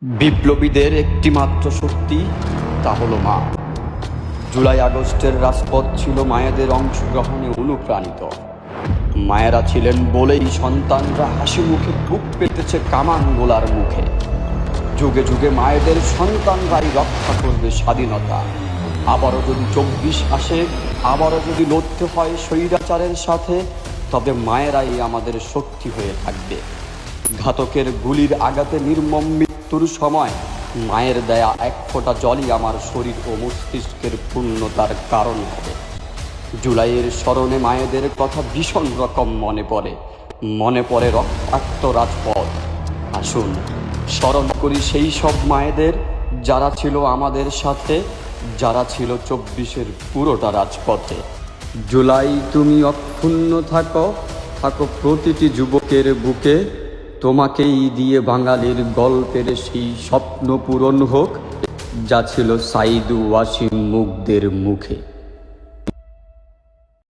বিপ্লবীদের একটি মাত্র শক্তি, তা হলো মা। জুলাই আগস্টের রাজপথ ছিল মায়েদের অংশগ্রহণে অনুপ্রাণিত। মায়েরা ছিলেন বলেই সন্তানরা হাসি মুখে বুক পেতেছে কামান গোলার মুখে। যুগে যুগে মায়েদের সন্তানরাই রক্ষা করবে স্বাধীনতা। আবারও যদি 24 আসে, আবারও যদি লড়তে হয় স্বৈরাচারের সাথে, তবে মায়েরাই আমাদের শক্তি হয়ে থাকবে। ঘাতকের গুলির আঘাতে নির্মম মৃত্যুর সময় মায়ের দেয়া এক ফোঁটা জলই আমার শরীর ও মস্তিষ্কের পূর্ণতার কারণ হবে। জুলাইয়ের স্মরণে মায়েদের কথা ভীষণ রকম মনে পড়ে রক্তাক্ত রাজপথ। আসুন স্মরণ করি সেই সব মায়েদের, যারা ছিল আমাদের সাথে, যারা ছিল 24-এর পুরোটা রাজপথে। জুলাই, তুমি অক্ষুণ্ণ থাকো প্রতিটি যুবকের বুকে। তোমাকেই দিয়ে বাঙালির গল্পের সেই স্বপ্ন পূরণ হোক, যা ছিল সাইদু ওয়াসিম মুগ্ধের মুখে।